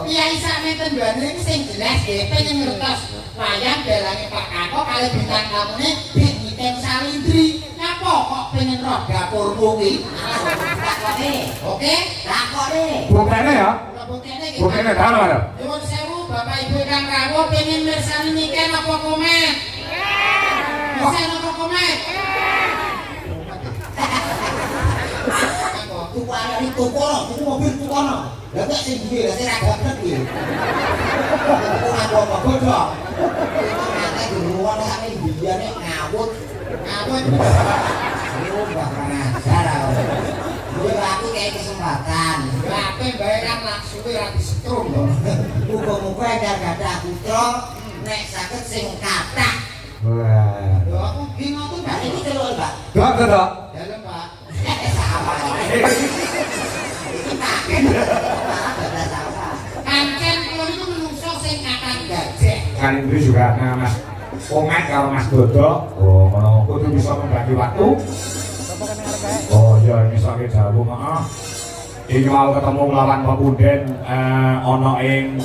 kiai sakmenten mbane iki sing jelas nggih pengen ngertos wayang dalange Pak Kako kali bintang tamune Dik Niken Salindri. Napa kok pengen roh dapurmu kuwi? Takone. Oke, takone. Buktene ya? Buktene nggih. Buktene dalem ya. Nyuwun sewu Bapak Ibu Kang Rawuh pengen mirsani Niken apa komet? Mirsani apa komet? Tuku ana iki tukono, tuku mobil tukono. Lah kok sing duwe lah sing ra gak iki. Tuku apa bodho. Ternyata diruwon sak biyane ngawut. Ngawut. Yo gak pernah ajar. Kuwi aku kaya kesempatan. Ape bae kan laksuwe ra disetrum lho. Muga-muga endar gadah putra nek saged sing kathah. Wah. Lho aku bingung tuh Mbak iki celuk, Pak. Dok, dok. Dalem, Pak. Pancen kula niku menungso sing kathah gajah. Kan Indri juga Mas Komet karo Mas Dodo. Oh, ngono kudu bisa membagi waktu. Oh iya, misalnya jauh maaf. Ini mau ketemu lawan Pemunden ono ing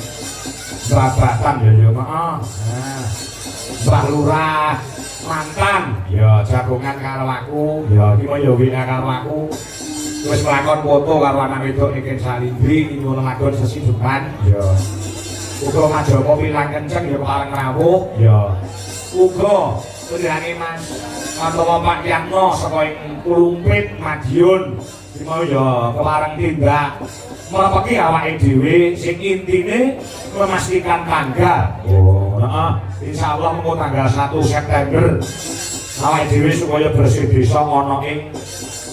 Surabaya ya maaf. Mbah Lurah mantan ya jagongan karo aku, ya iki ya WA karo aku. Wis nglakon foto karo anak wedok Niken Salindri nyuwun lagon sesidupan ya. Uga Majopo pilang kenceng ya kepareng rawuh ya. Uga pendhane Mas Antomo Pak Yatno saka ing Kulumpit Madiun. Iki mau ya kepareng tindak mrepeki awake dhewe sing intine memastikan tanggal. Oh, heeh. Insyaallah mengko tanggal 1 September awake dhewe supaya bersih desa ana ing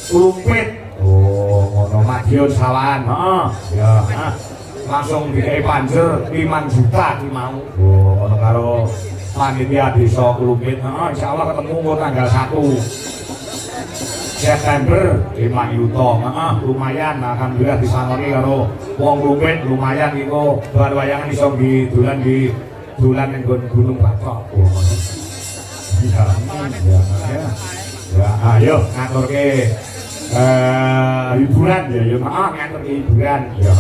Kulumpit. Oh, ngono Madiun sawan. Heeh. Ya, langsung dikai panjer 5 juta ki mau. Oh, ngono karo panitia desa Kulumpit. Heeh, insyaallah ketemu tanggal 1 September 5 yuto. Heeh, lumayan alhamdulillah disangoni karo wong Kulumpit lumayan iku bar wayangan iso didolan di dolan ning Gunung Batok. Oh, ngono. Ya, ya, ayo ngaturke hiburan ya, ya maaf ngantuk hiburan ya.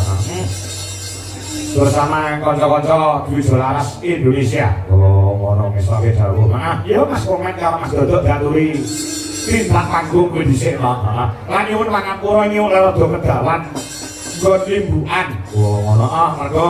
Bersama kanca-kanca Dwi Jolaras Indonesia. Oh, ngono mesake dawuh. Maaf, ya Mas Komet karo Mas Dodok daturi tindak panggung kuwi dhisik lho. Heeh. Lan nyuwun pangapura nyuwun rada kedawan nggon imbukan. Oh, ngono mergo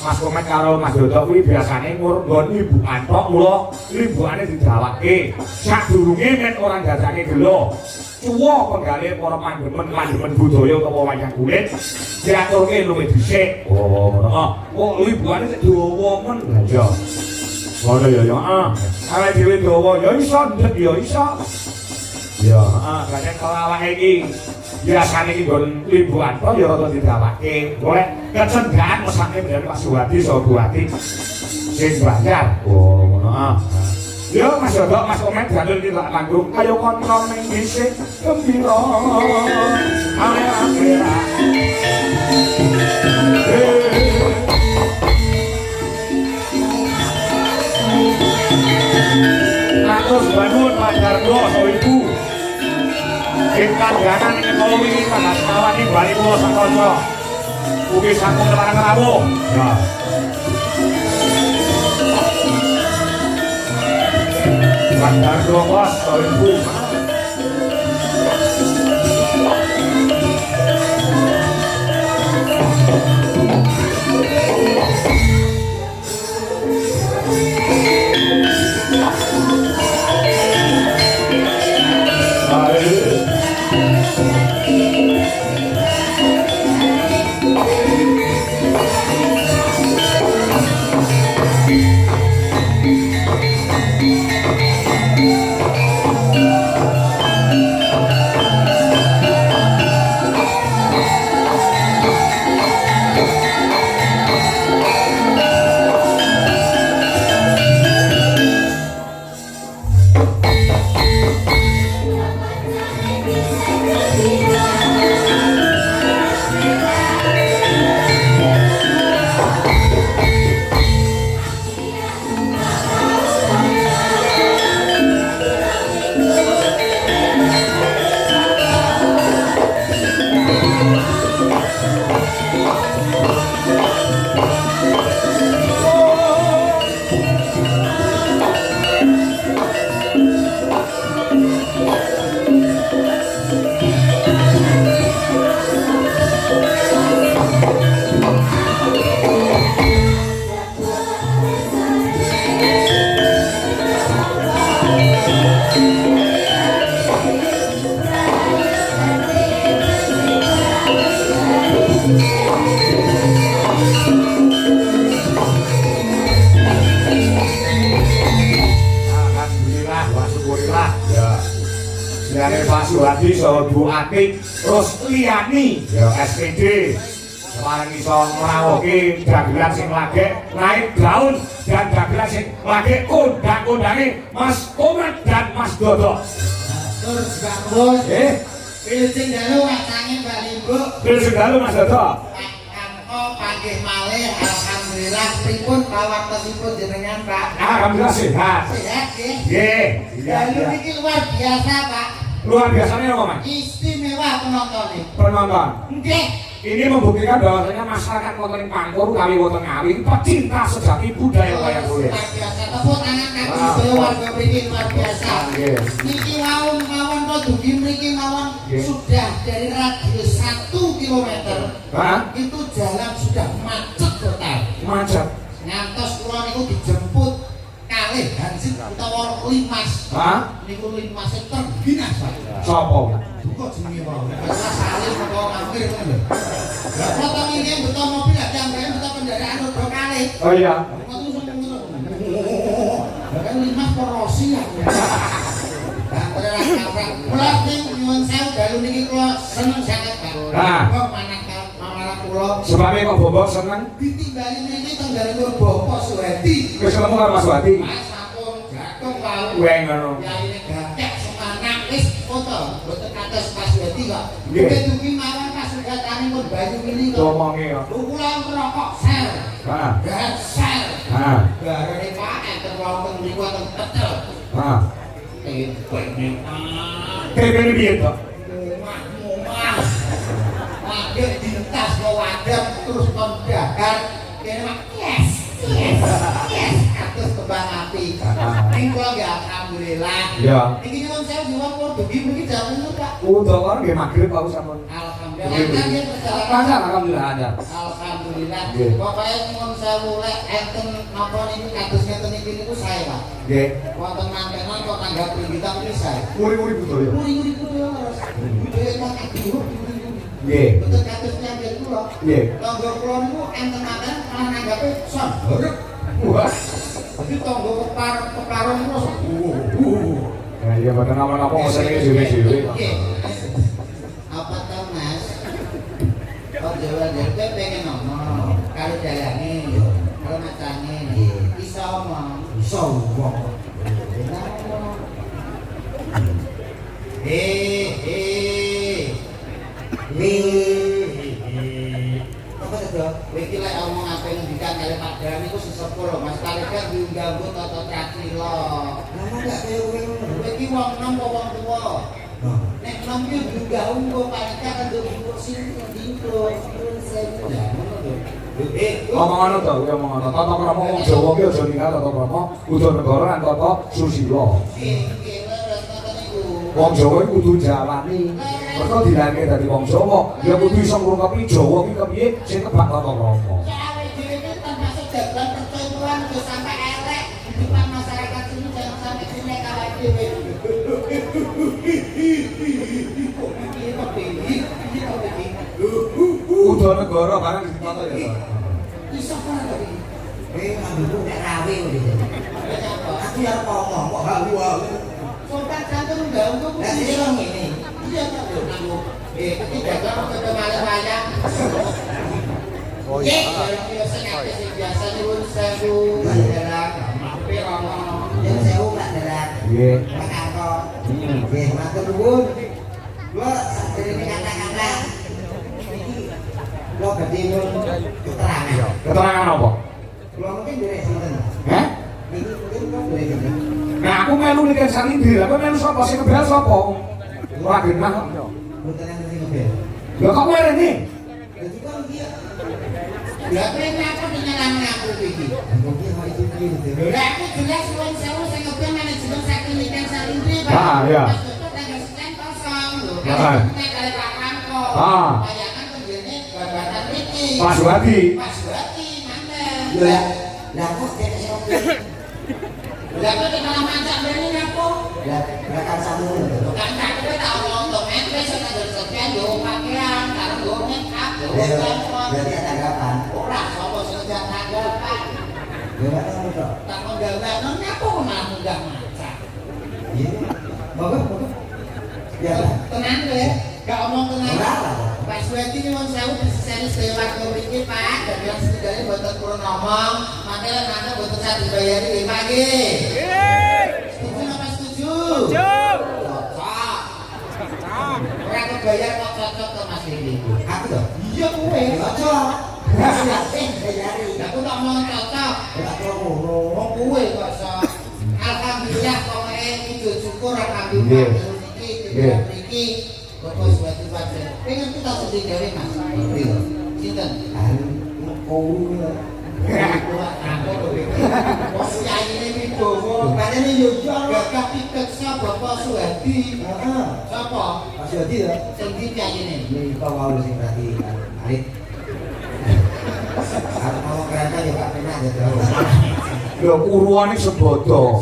Mas Komet karo Mas Dodok kuwi biasane ngur nggon imbukan tok mula imbukane didawake. Sadurunge men ora dadake gelo. Cuwa penggale para pandemen budaya utawa wayang kulit diaturke luwih dhisik. Oh, ngono. Oh, imbukane sik dawa men. Lah iya. Ngono ya ya. Awake dhewe dawa ya iso ndek ya iso. Ya, heeh, kalau awake iki biasane iki nggon limbukan to ya rada didawake. Golek kecenggaan mesake dari Pak Suwadi so Buati sing bayar. Oh, ngono. Ya Mas Dodok, Mas Komet gandul di panggung ayo kontrol ning dhisik gembira. Akhir-akhir. Atus bangun Pajar Doso Ibu. Ingkang ganan ing kala wingi tanggal sekawan ing bali kula sakanca. Ugi sampun kepareng rawuh. Ya. Pajar Doso Ibu. iso Bu Ati terus liyani ya SPD semarang iso ngrawuhi dagelan sing lagi naik daun dan dagelan sing lagi kondang-kondange Mas Komat dan Mas Dodo. Terus bagus. Pilih dalu wacange Mbak Limbo. Pilih dalu Mas Dodo. Angko panggih malih alhamdulillah pripun pawartosipun jenengan Pak? Alhamdulillah sehat. Sehat nggih. Nggih. Dalu niki luar biasa Pak. Luar biasanya apa Mas? Istimewa penontonnya. Penonton. Nggih. Ini membuktikan bahwasanya masyarakat wonten ing Pangkur kali wonten Ngawi pecinta sejati budaya wayang kulit. Luar biasa. Tepuk tangan kaki sedaya warga mriki luar biasa. Niki mawon kok dugi mriki mawon sudah dari radius 1 kilometer. Itu jalan sudah macet total. Macet. Ngantos kula niku dijemput kalih Hansip utawa Limas. Niku Limas terbinas Pak. Sopo? Kok jenenge wae. Wis salih kok ngambil ngono lho. Lah foto ini beto mobil gak sampeyan beto kendaraan roda kalih. Oh iya. Lah kan Limas porosi ya. Lah terus kapan. Kula nyuwun sewu dalu niki kula seneng sanget Pak. Kok manah kula. Sebabnya kok Bobo seneng? Ditimbali niki tenggalipun Bapak Suhadi. Wis ketemu karo Mas Wati. Mas sampun jatuh wau. Weng ngono. Yaine gagek semangat wis foto. Mboten kados Mas Suhadi kok. Nggih. Dugi mawon pasugatane pun Bayu Mili kok. Ngomongi kok. Ukuran rokok sel. Dan sel. Garane Pak enten wonten niku wonten pecel. Tempe piye to? Mas. Wadah dintas kok wadah terus kon bakar. Kene Mak yes. Atus kembang api. Ning kula nggih alhamdulillah. Iya. Iki nyuwun sewu diwang kula dugi mriki jam 6 Pak. Udah kan nggih magrib aku sampun. Alhamdulillah. Alhamdulillah ada. Alhamdulillah. Nggih. Pokoke nyuwun sewu lek enten napa niku kados ngeten iki niku sae Pak. Nggih. Wonten mantenan kok tanggap pringgitan niku sae. Muri-muri budaya. Muri-muri budaya. Budaya kok kadhuwur. Nggih. Betul kados nyambil kula. Nggih. Tangga kula niku enten manten malah nanggape son. Wah. Jadi tangga keparon niku Ya iya mboten apa-apa mesen iki dhewe-dhewe. apa tau Mas? Oh Jawa Delta pengen ngomong kalau jalane, kalau macane iso omong. Iso omong. Apa itu? Iki lek omong apa ngendikan kali padahal niku sesepuh lho Mas Kalikan diunggah toto traktir lho. Lama gak kaya kowe ngono. Iki wong nom apa wong tuwa? Nek nom yo diunggah unggah paling kan nduk kursi dingko. Ya ngono lho. Ngomong ngono to, kuwi ngomong ngono. Tata krama wong Jawa ki aja ninggal tata krama kudu negara lan tata susila. Wong Jawa iku kudu jalani. Mergo dilahirke dadi wong Jawa, ya kudu iso ngrungkepi Jawa ki kepiye sing tebak tata krama. Cawe dhewe iki termasuk jagoan percontohan aja sampai elek di depan masyarakat sini jangan sampai sini kalah dhewe. Kudu negara barang ditata ya. Iso ora to iki? Ambilku nek rawe ngene. Aku ya ngomong kok halu-halu. Sopan santun ndang kok iki ngene. Iya ta lho nanggo. Ketika kamu ke malam wayang. Oh iya. Biasa nyuwun sewu dadak mampir ana. Yen sewu Pak dadak. Nggih. Pak Karto. Nggih, matur nuwun. Kula sadurunge kata-kata lo badhe nyuwun keterangan. Keterangan apa? Kula mungkin dhewe sinten. Heh? Niki mungkin kula dhewe sinten. Nah aku melu nek Salindri, aku melu sapa sing ngebel sapa? Ora genah kok. Mboten enten sing ngebel. Lah kok kowe rene? Jadi kan dia. Lah kenapa dinyalan aku iki? Mungkin hal itu iki. Lah aku jelas wong sewu sing ngebel manajemen saking Niken Salindri. Iya. Tanggal sekian kosong lho. Heeh. Kali Pak Kanko. Bayangan tenggene babatan iki. Mas Wati. Mas Wati manten. Lah kok dene sing ngebel. Lah kok malah mancak mrene napa? Lah kan sampun. Kan tak kowe tak omong to men wis tanggal sekian yo pakaian karo go make up. Berarti ada tanggapan. Ora sapa sing ngejar tanggapan. Ya ora ngono to. Tak nggawe napa malah munggah mancak. Iya. Bagus. Ya, tenan kowe. Gak omong tenan. Pak Suwedi nyuwun sewu diseseni sedaya warga mriki Pak. Dadi yang setidaknya boten kula ngomong, mangke nang boten saged dibayari nggih Pak nggih. Nggih. Setuju apa setuju? Setuju. Cocok. Ora kebayar kok cocok to Mas iki. Aku lho. Iya kowe. Cocok. Bayari. Aku tak mau cocok. Ora ngono. Wong kowe kok iso. Alhamdulillah pokoke wujud syukur alhamdulillah iki Bapak Suwedi Pajen. Pengen kita sedih gawe Mas. Iya. Sinten? Kowe. Aku bos yaine Wibowo. Panjenengan yo gagah piteksa Bapak Suwedi. Heeh. Sapa? Pak Suwedi ya. Sing ndi yaine? Niki wae sing berarti alit. Kalau kereta ya Pak pernah ya terus. Lho uruane sebodo.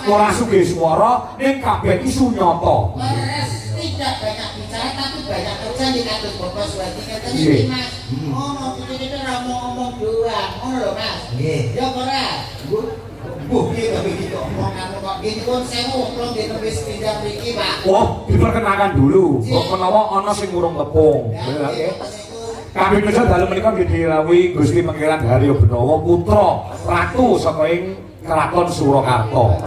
Ora sugih swara ning kabeh iki sunyata. Leres tidak banyak bicara tapi banyak kerja di kantor Bapak Suwedi ngeten iki Mas. Ono titik-titik ora ngomong doang. Ngono lho Mas. Nggih. Ya ora. Mbuh piye to iki kok omongan kok gini kon sewu kula dene wis pindah mriki Pak. Oh, diperkenalkan dulu. Kok menawa ana sing urung tepung. Nggih. Kami bisa dalam menikah didhawuhi Gusti Pangeran Haryo Benawa putra ratu saka ing Keraton Surakarta.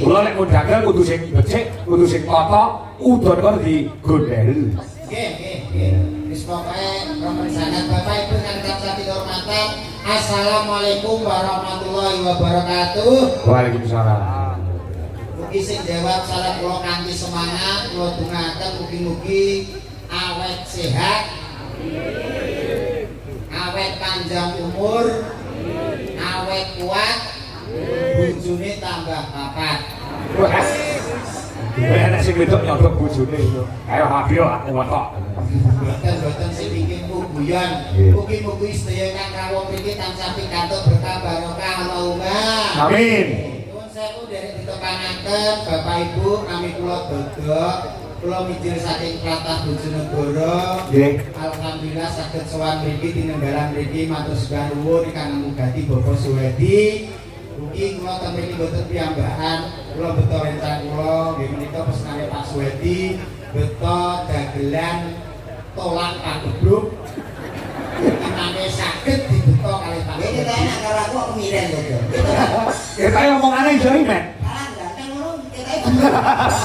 Kula nek ngundang kudu sing becik, kudu sing tata, udon kok digondhel. Nggih, nggih. Wis pokoke pemeriksaan Bapak Ibu kang tansah dihormatan. Assalamualaikum warahmatullahi wabarakatuh. Waalaikumsalam. Mugi sing jawab salam kula kanthi semangat, kula dongaken mugi-mugi awet sehat, awet panjang umur, awet kuat, bojone tambah papat. Enak sing wedok nyodok bojone itu. Ayo habil aku watok. Boten sing bikin guyon. Mugi-mugi sedaya kang rawuh mriki tansah pikantuk berkah barokah Allahumma. Amin. Nuwun sewu derek ditepanaken Bapak Ibu nami kula Dodok. Kula mijil saking Tlatah Bojonegoro. Nggih. Alhamdulillah saged sowan mriki tinenggalan mriki matur sembah nuwun ingkang ngugati Bapak Suwedi. Mugi kula ten mriki boten piyambakan, kula beto rencana kula nggih menika pesenane Pak Suwedi, beto dagelan tolak pagebluk. Imane saged dibeto kalih Pak. Iki enak karo aku miren lho. Kita omongane iso men.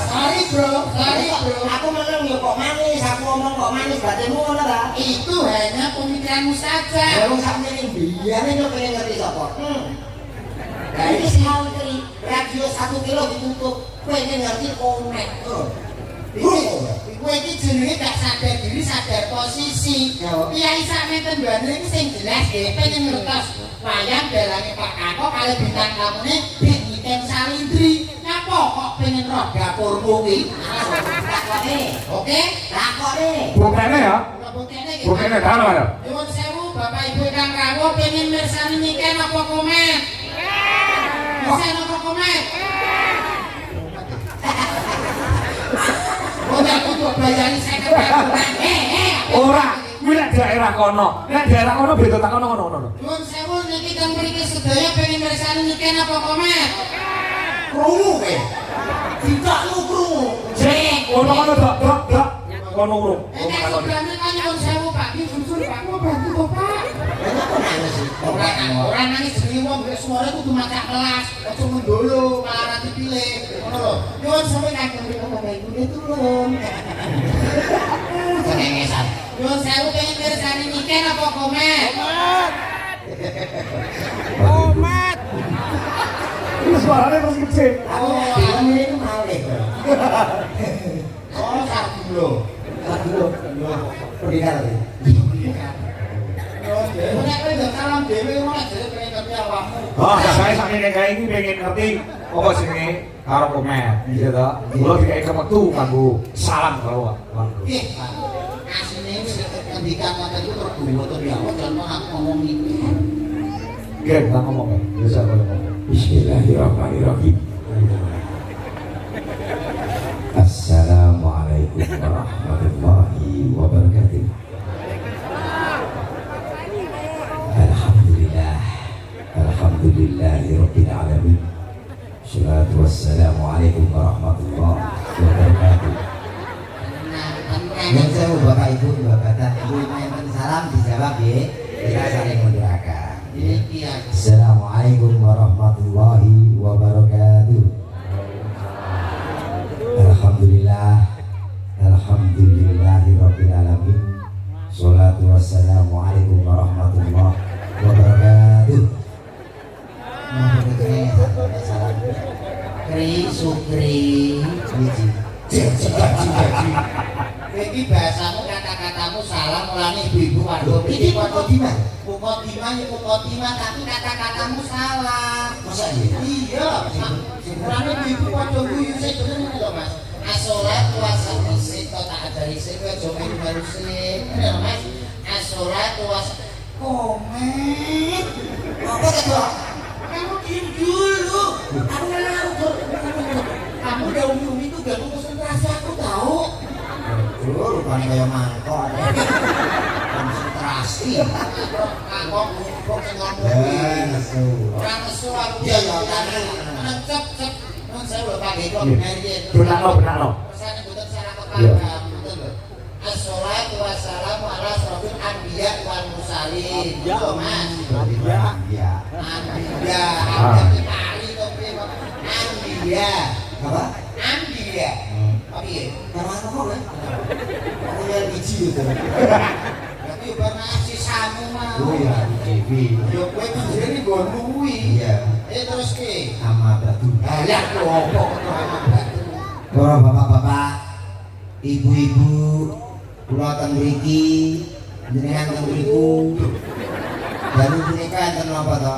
Sorry bro. Aku menang ya kok manis, aku ngomong kok manis, batinmu ngono ta? Itu hanya pemikiranmu saja. Ya wong sak meneh biyen yo pengen ngerti sapa. Lah iki sing radio 1 kilo ditutup, pengen ngerti konek. Kowe iki jenenge gak sadar diri, sadar posisi. Kiai sakmenten mbane iki sing jelas nggih pengen ngertos wayang dalange Pak Kako kali bintang tamune Dik Niken Salindri. Napa kok pengen roh dapurmu kuwi? Takone. Oke? Takone. Buktene ya. Buktene dalem ya. Nyuwun sewu Bapak Ibu kang rawuh pengen mirsani Niken apa komen? Bisa apa komen? Ora kudu bayani 50.000. Ora, kuwi nek daerah kono. Nek daerah kono beda tak ngono. Nyuwun sewu niki teng mriki sedaya pengen mirsani Niken apa komen? Krungu kowe. Ditakmu krungu. Sik, ngono dok. Kono urung. Nek sebenarnya kan nyuwun sewu Pak, iki jujur Pak, mau bantu to Pak. Ora nangis jenenge wong wis suara kudu macak kelas, aja mendolo malah ora dipilih. Ngono lho. Nyuwun sewu kang mriki Bapak Ibu ditulung. Cengengesan. Nyuwun sewu pengen mirsani Niken apa komen? Komat. Suarane terus kecil. Oh, ini mau deh. Oh, satu dulu. Pendidikan lagi. Nek kowe ndak salam dhewe ora jare pengen ngerti awakmu. Oh, saya sakjane kae iki pengen ngerti apa jenenge karo komen. Iya to. Kula dikek metu kanggo salam karo Bang. Nggih, Pak. Asline wis pendidikan ngoten iku terus mboten ya contoh aku ngomong iki. Nggih, tak ngomong. Bisa kok ngomong. Bismillahirrahmanirrahim. Assalamualaikum warahmatullahi wabarakatuh. Alhamdulillahirabbil alamin. Wassalatu wassalamu alaikum warahmatullahi wabarakatuh. Yang saya bapak ibu bapak ibu yang salam dijawab ya. Kita saling mendoakan. Assalamualaikum warahmatullahi wabarakatuh. Alhamdulillah, alhamdulillahirabbil alamin. Sholatu wassalamu alaikum warahmatullahi wabarakatuh. Kri sukri iki bahasamu kata-katamu salah mulane ibu-ibu waduh iki mukodimah tapi kata-katamu salah masa iya mulane ibu waduh guyu sing bener lho Mas as-sholatu was-salamu tak ajari sing aja melu sing bener Mas as-sholatu komen apa itu kamu diam dulu aku ngelarut kamu udah umum itu gak konsentrasi aku tahu rupanya kayak mangkok konsentrasi aku ngomong orang nesu aku ya cep saya udah pakai kok benar lo pesannya butuh salah kepala as-sholatu wassalamu ala asrofil anbiya wal mursalin itu Mas anbiya apa? Anbiya apa ya? Nama apa kan? Aku yang biji itu tapi karena si samu mah oh ya biji ya kue biji ini gue nungguin iya terus ke sama batu ya kelompok sama batu para bapak-bapak ibu-ibu kula teng mriki jenengan teng mriku dan menika enten napa to?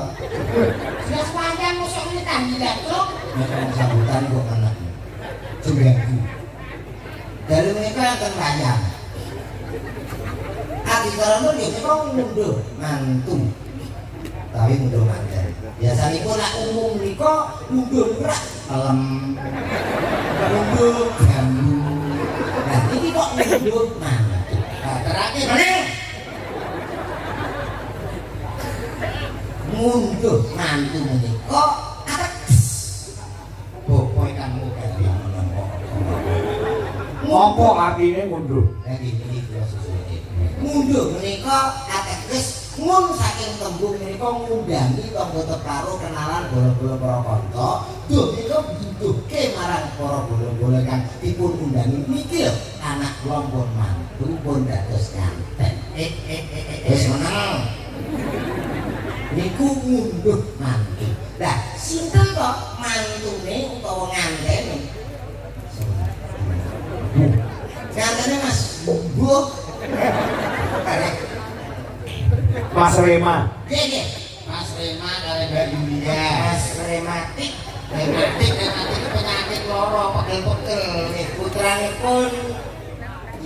Jelas panjang mosok ini tahlilan to. Nek sambutan kok anak. Jembrengku. Dari menika enten wayang. Ati karono yo kok mundur mantu. Tapi mundur manten. Biasanipun nek umum nika mundur rak elem. Mundur gambu. Nah iki kok mundur mantu. Nah terakhir meneh mundur mantu menika ateges bopo kamu ganti apa artine mundur mundur menika ateges mun saking tembung menika ngundangi tangga teparo kenalan bola-bola para kanca duh menika butuhke marang para bola-bola kang dipun undangi niki lho anak kula pun mantu pun dados kanten wis meneng niku mundur mantu. Lah, sinten kok mantune utawa ngantene? Ngantene Mas Buh. Mas Rema. Nggih. Mas Rema kare Mbak Yulia. Mas rematik penyakit loro pegel-pegel nggih putranipun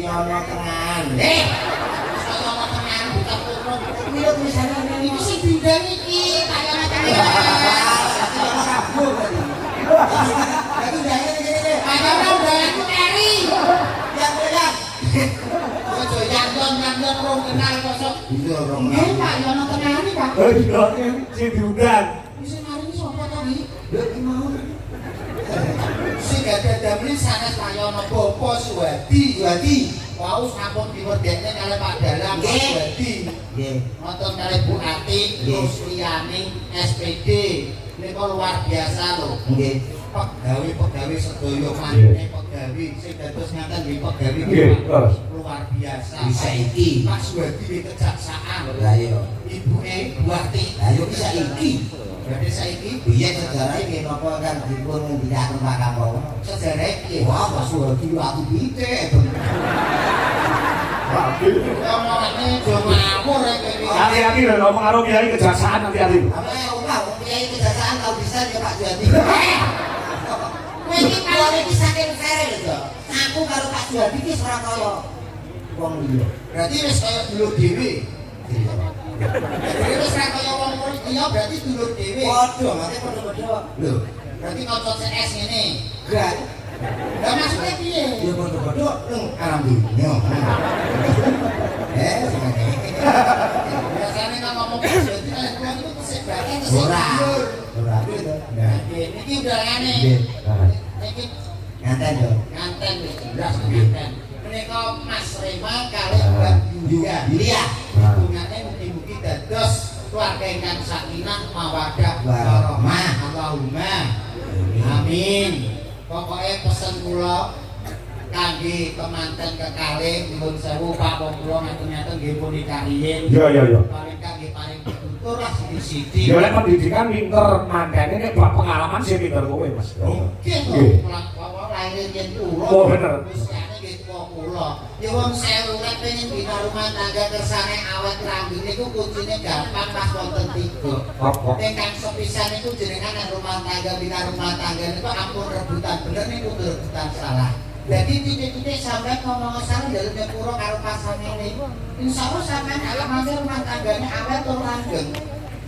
Yono Tengan. Yono Tengan bukan purun. Kuwi tulisane iki sing bidang iki kaya macam iki. Kabur tadi. Jadi jangan ngene. Kaya undanganku Eri. Yang belas. Ojo yang rong kenal kosok. Iya rong. Nggih Pak Yono Tengan iki Pak. Oh iya sing diundang. Sing mari iki sapa tadi? Lha iki mau. Sing dadamri sanes Pak Yono Bapak Suwadi. Wau sampun diwedekne kali Pak Dalang Suwadi. Nggih. Nonton kali Bu Ati, terus liyane SPD. Nika luar biasa lho. Nggih. Pegawai sedaya mantene pegawai sing dados ngaten nggih pegawai luar biasa. Bisa iki Pak Suwadi di kejaksaan. Lah iya. Ibuke Bu Ati. Lah yo bisa iki. Berarti saiki biyen sejarah iki napa kan dipun ngendikaken Pak Kapolri. Sejarah iki wah Pak Suwadi aku pitik. Ngomongane do ngawur iki. Hati-hati lho ngomong karo kiai kejaksaan hati-hati. Ora kiai kejaksaan tau bisa ya Pak Suwadi. Kowe iki kalau iki saking kere lho. Aku karo Pak Suwadi iki ora kaya wong liya. Berarti wis kaya dulur dhewe. Jadi wis ra kaya wong liya berarti dulur dhewe. Padha, mate padha-padha. Lho, berarti kanca CS ngene. Enggak. Lah maksudnya piye? Ya padha-padha nang alam dunya. Biasane kan ngomong jadi kan kuwi itu kesek banget kesek. Ora. Nah, iki udah aneh. Iki nganten yo. Nganten wis jelas nganten. Menika Mas Rema kalih Mbak Yulia. Hubungannya mugi-mugi dados keluarga ingkang sakinah mawaddah warahmah. Allahumma amin. Pokoknya pesen kula kangge kemanten kekalih nyuwun sewu Pak kula ngaten-ngaten nggih pun dikariyin. Iya. Paling kangge paling tutur lah sithik-sithik. Ya lek pendidikan pinter mandane nek bab pengalaman sih pinter kowe Mas. Nggih to, lahir yen kula. Oh bener. Wis kene nggih kula. Ya wong sewu nek pengen bina rumah tangga kersane awet langgeng niku kuncine gampang pas wonten 3. Ingkang sepisan niku jenengan nang rumah tangga bina rumah tangga niku ampun rebutan bener niku rebutan salah. Jadi titik-titik sampai ngomong salah dalam nyepuro karo pasangan ini. Insya Allah sampai alamatnya rumah tangganya awet tur langgeng.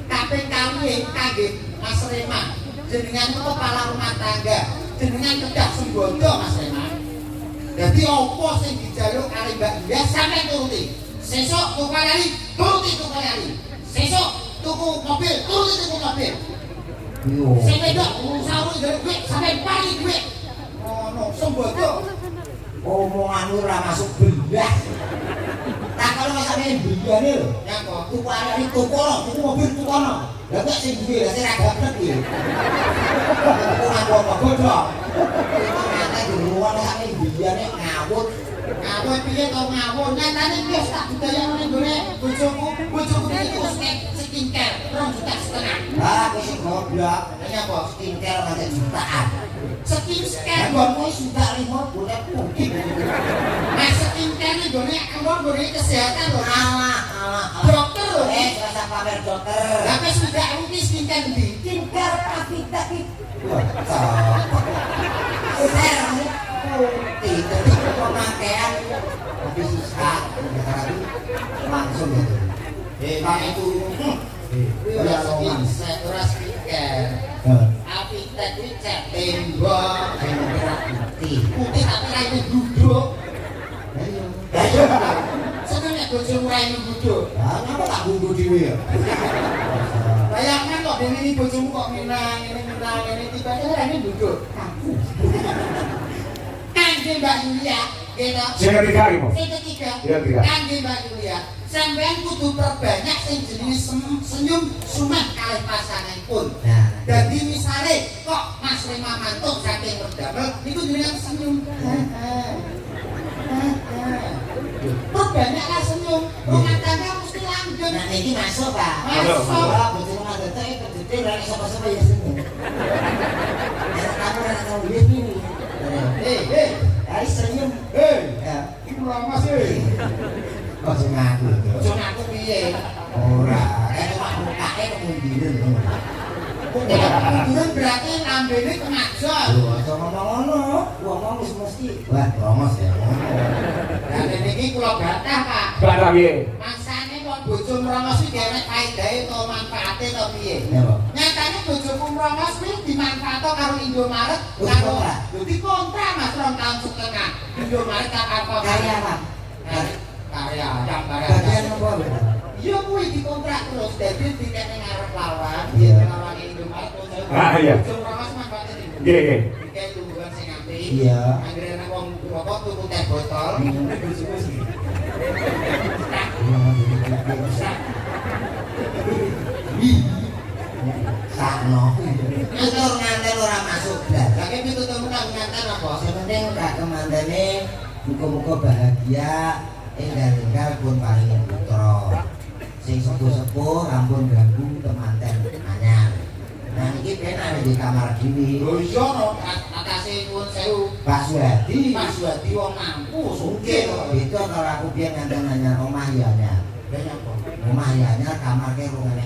Kaping kali kangge Mas Rema, jenengan itu kepala rumah tangga, jenengan kedah sembodo Mas Rema. Jadi apa sing dijaluk kali Mbak Dia sampai turuti. Sesuk tuku kali, turuti tuku kali. Sesuk tuku mobil, turuti tuku mobil. Sing wedok usaha duit sampai pagi duit. Ono sembodo. Omongan ora masuk belah. Tak kalau sampeyan biyane lho. Ya kok Tuku ana iki tuku mobil tuku ana. Lah kok sing duwe lah sing ra gapet iki. Ora apa-apa godhok. Ana diruwang sampe biyane ngawut. ngawur piye to ngawur nyatane iki wis tak budayane nggone bojoku iki wis skincare 2,5 juta. Ah, wis goblok. Ya apa Skincare nganti jutaan. skincare Nggonmu sudah 5 bulan putih. nah skincare nggone nggone kesehatan lho Alah. dokter lho Rasa pamer dokter. lah wis sudah iki skincare ndi Skincare Avita iki. Wah, cocok. Putih, tapi pemakaian habis sisa langsung gitu. Pak itu ora skincare Apitek iki cat tembok putih tapi ra ini duduk seneng nek bojomu ra ini duduk Kenapa tak bunuh dhewe ya? bayangkan kok dene iki bojomu kok minang ini tiba-tiba ra ini duduk kangge Mbak Yulia gitu Sing ketiga iki, Mas. sing ketiga Iya, tiga. kangge Mbak Yulia sampean kudu perbanyak sing jenenge senyum sumet kalih pasanganipun. Nah, Jadi misalnya kok Mas Rema mantuk saking berdamel niku jenengan senyum. Perbanyaklah senyum. Rumah tangga mesti langgeng. nah iki masuk, Pak. Masuk. Kalau bojomu ngadete kedete ora sapa-sapa ya senyum. Ya kamu ora tau duit ini. Hari senyum. Ya. Mas Kok sing ngaku. Ojo ngaku piye? Ora, cuma mukake kemundiran. Kemudian berarti lambene kemajol. Lho, aja ngomong ngono. Wong wis mesti. Wah, rongos ya. Lah niki kula bathah, Pak. Bathah piye? Mangsane kok bojo mrongos iki dhewe faedahe to manfaate to piye? Ya, Pak. Nyatane bojoku mrongos kuwi dimanfaatno karo Indomaret Oh, karo dikontrak? lho dikontrak Mas 2 tahun setengah. Indomaret tak apa Karya apa? Karya gambaran. Bagian apa? Iya kuwi dikontrak terus dadi tiket ning arep lawan, Iya. yen lawan Indomaret terus. Ah, iya. Bojo mrongos manfaate niku. Nggih. Tiket tungguan sing apik. Iya. Anggere nek wong rokok tuku teh botol. Sakno. Itu nganten ora masuk blas. Lah ki pitutmu kang nganten apa? Yang penting gak kemandane muga-muga bahagia enggal-enggal pun paling putra. Sing sepuh-sepuh ampun ganggu temanten anyar. Nah iki ben ana di kamar dhewe. Lho iya no atase nuwun sewu. Pak Suwadi. Mas Wadi wong mampu Mungkin sugih. itu kalau aku biar nganten anyar omah ya anyar. Lah apa? Omah ya anyar kamarke rungane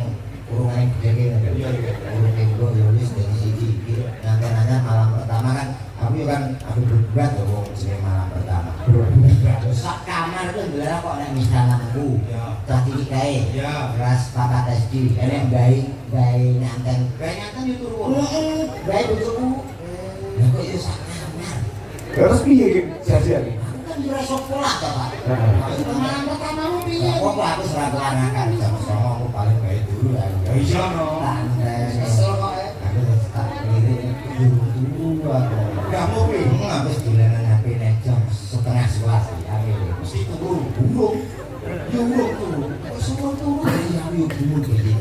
gede. Iya iya. Urung tenggo ya wis dari siji iki. Nganten anyar malam pertama kan aku berdua tuh wong jenenge malam pertama. Sak kamar itu ndelok kok nek misalanku. Ya. Cah iki kae. Ya. Kelas 4 SD. Enek gawe nganten. Kayak nganten yo turu. Gawe bojoku. Lah kok iso sak kamar. Terus piye iki jadian? Aku kan ora iso pola ta, Pak. Malam pertamamu piye? Kok aku serang anakan jam 09.00 aku paling gawe dulu ya. Iya no. Santai. Kesel kok. Aku tak kiri turu aku. Lah kamu bingung habis dolanan HP nek jam setengah 11 ya mesti turun burung. Yo turun. Semua turun ya yo burung iki.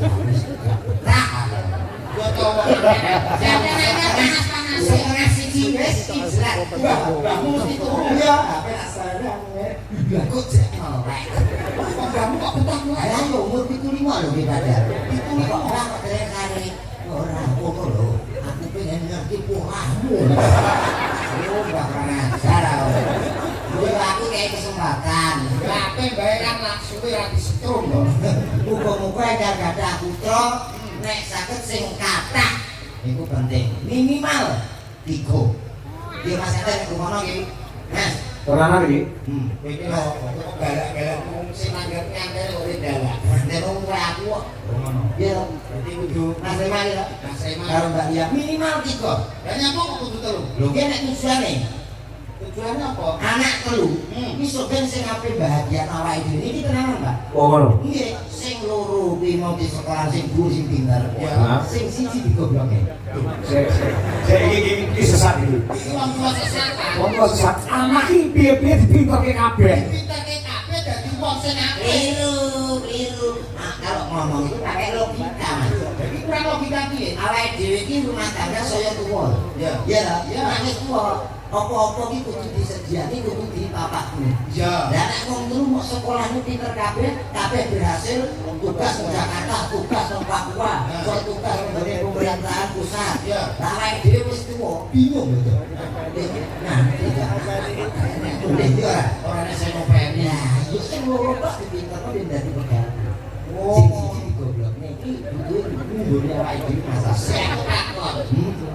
Tak. Yo tau. Panas-panas setengah siji wis jelas. Kamu mesti turun ya. HP asalnya ya kok cek melek. Kamu kok betah wae. Lah yo umur 75 lho iki padahal. 75 ora kok kare. Ora apa lho. Aku pengen ngerti pohonmu. Yo enggak pernah ajar. Yo aku kayak kesempatan. Apa bae kan langsung ra disetrum lho. Muga-muga enggak ada putra nek saged sing kathah. Iku penting. Minimal 3. Dia Mas Enten ngono iki. Mas, Tenanan iki. iki lho kok galak-galak sing nanggep nyantel ora dalak. Nek wong aku kok ngono. Iya, dadi kudu Mas Reman ya. Mas Reman karo Mbak Lia minimal 3. Lah nyapa kok kudu 3? Lho ki nek tujuane. Tujuane apa? Anak 3. Iso ben sing ape bahagia awake dhewe iki tenanan, Mbak. Oh ngono. Nggih, sing loro kuwi mau di sekolah sing guru sing pinter. Sing siji digobloke. Saya iki sesat iki. Iki wong tua sesat. Wong kok sesat. Anak iki piye-piye dipinterke kabeh. Pinterke kabeh dadi wong sing apik. Keliru. Nah, kalau ngomong itu pakai logika, Mas. Jadi kurang logika piye? Awake dhewe iki rumah tangga saya tuwa. Iya. Iya ta? Iya, nek tuwa. Apa-apa iki kudu disediani kudu dipapakne. Iya. Lah nek wong telu mau sekolahnya pinter kabeh berhasil tugas ke Jakarta, tugas ke Papua, tugas ke pemerintahan pusat. Iya. Lah awake dhewe wis tuwa, bingung gitu. Nah, iki Ora nek saya nopen. nah, yo sing loro kok dipinterno ben dadi pegawai. Oh. Sing siji digoblokne iki kudu nggone awake dhewe masalah. Saya takon.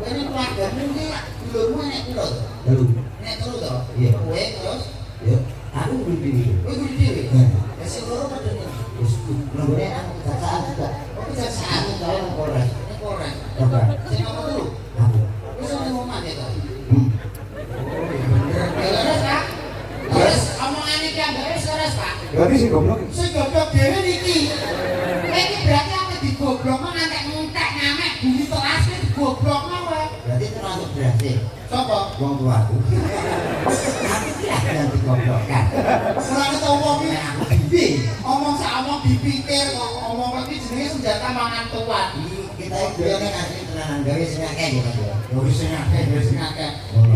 Ini keluargamu iki dulurmu nek piro? Telu. Nek telu to? Iya. Kowe terus Yo, aku kudu dhewe. kowe kudu dhewe. Nah, Ya sing loro padha nih. wis nggone aku kejaksaan juga. Oh kejaksaan Aku kaya nang Polres. nek ora. Coba. Sing apa dulu? Aku. Wis ora ngomong ya to. Hmm. Leres Pak. Leres omongane ki ambek wis leres Pak. Berarti sing goblok iki. Sing goblok dhewe niki. Iki berarti apa digoblokno ngantek ngentek ngamek bumi telas iki digoblokno wae. Berarti termasuk berhasil. Sapa? Wong tuaku. Aku kira yang digoblokkan. Ora ketemu wong iki. Nah, aku dhewe. Omong sak omong dipikir kok omong iki jenenge senjata mangan tuan. Kita iki dhewe ngasih tenanan gawe sing akeh ya, Mas. Wis sing akeh, wis sing akeh.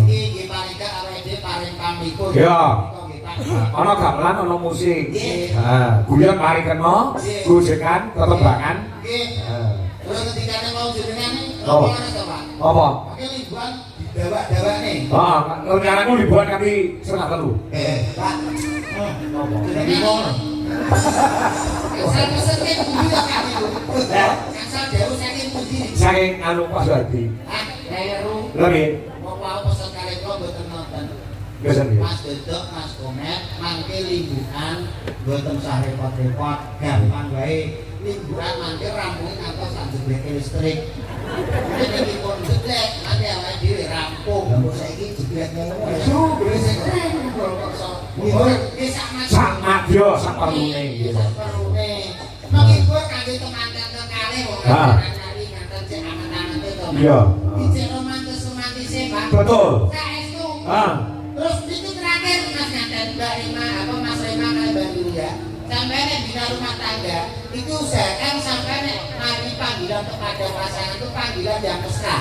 Iki nggih paling gak awake dhewe paring pamikun. Iya. Nggih Pak. Ana gamelan ana musik. Nggih. Guyon mari kena, gojekan, tetebangan. Nggih. Terus ketikane mau jenengan Apa? ngono to Pak. Apa? Oke liburan didawak-dawakne. Rencanaku liburan kami setengah telu. Pak. Jenenge ngono. Saya pesene pundi ya Pak itu. Asal jauh saking pundi. Saking anu Pak Suwardi. Ah, Heru. Lagi. Mau pesen kali kok mboten nonton. Biasa nggih. Mas Dedok, Mas Komet, mangke liburan mboten sah repot-repot, gampang wae. Liburan mangke rampung ngantos sak jeblek listrik. Ini dipun jeblek, nanti awake dhewe rampung. Lah kok saiki jeblek ngono. Su, berisik kok. Iki sak Sak madya sak perlune Iki gitu. sak perlune. Menghibur kangge teman-teman kekalih wong Ah. nyari nganten cek angen-angen to. Iya. Dicek romantis-romantise, Pak. Betul. Saestu. Ah. Terus itu terakhir Mas Nganten Mbak Rima apa Mas Rima kalian bantu ya. Sampai nek bina rumah tangga itu usahakan sampai nek mari panggilan kepada pasangan itu panggilan yang mesra.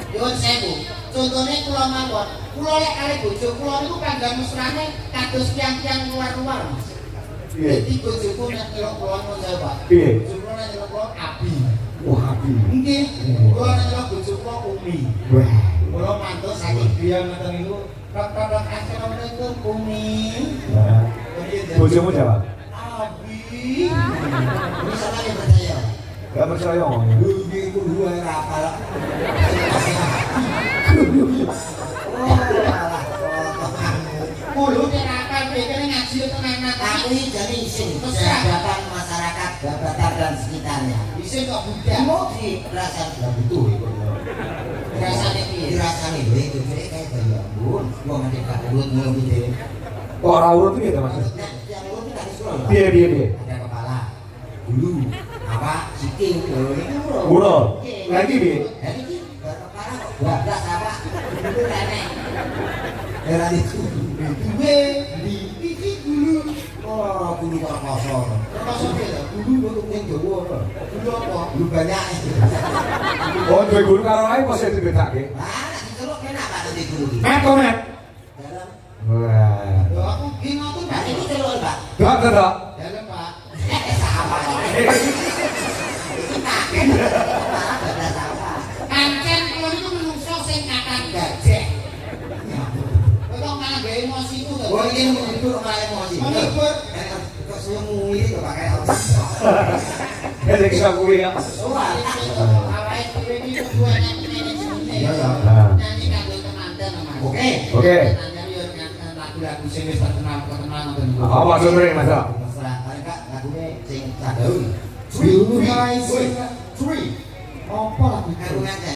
Nyuwun sewu. Contohnya kula mawon, kula lek kali bojo kula niku panggilan mesrane kados tiang-tiang luar-luar Mas. Piye? Jadi bojoku nek nyelok kula mau jawab Pak. Piye? Bojo kula nek nyelok kula Abi. Wah, api. Nggih. Kula nek nyelok bojo kula Umi. Wah. Kula mantul saking biyen ngoten niku. Rok-rok assalamualaikum Umi. Nah, bojomu jawab. Abi. Ini sama yang percaya. Gak percaya ngomongnya. Iki iku luwe ra apal. Kulo nek apa pikirnya ngaji tenan Aku ini jadi isin kesehatan masyarakat Babatan dan sekitarnya. Bisa kok budak. Mau dirasa tidak butuh itu. Rasane piye? Dirasani lho itu jadi kayak bayi ampun. Mau ngerti Pak Urut ngono gitu. Kok ora urut piye to, Mas? Nah, yang urut itu harus sekolah. Piye piye piye? Ada kepala, bulu, apa, sikil, itu urut. Urut. Lagi piye? Jadi ini kepala kok bablas apa? Itu nenek. Era itu. Duwe di iki gulu. Oh, kudu kok kosong. Termasuk ya, Kudu untuk yang Jawa. gulu apa? Kudu banyak. Oh, duwe guru karo ae kok sing dibedake. Ah, diceluk enak Pak nanti guru. Met kok met. Dalam. Wah. Lho aku gini tuh Nah, Pak. ini celuk Pak. Dak dak. Dalam Pak. Sama. Itu kaget. Malah ada sama. Pancen kula niku menungso sing kakang gajah. Kok malah gawe emosiku to. Oh, ini itu malah emosi. Menurut Kok semua ini kok pakai apa? Nek iso kuwi ya. Wah, awake dhewe iki kudu enak manajemennya. Iya, iya. Nanti kanggo temanten Mas. Oke. Oke. Nanti yo lagu-lagu sing wis terkenal ngoten. Apa sumber Mas? Mesra, paling gak lagune sing sadawi. Three, Three. three, three. Apa lagu Aku ngajak.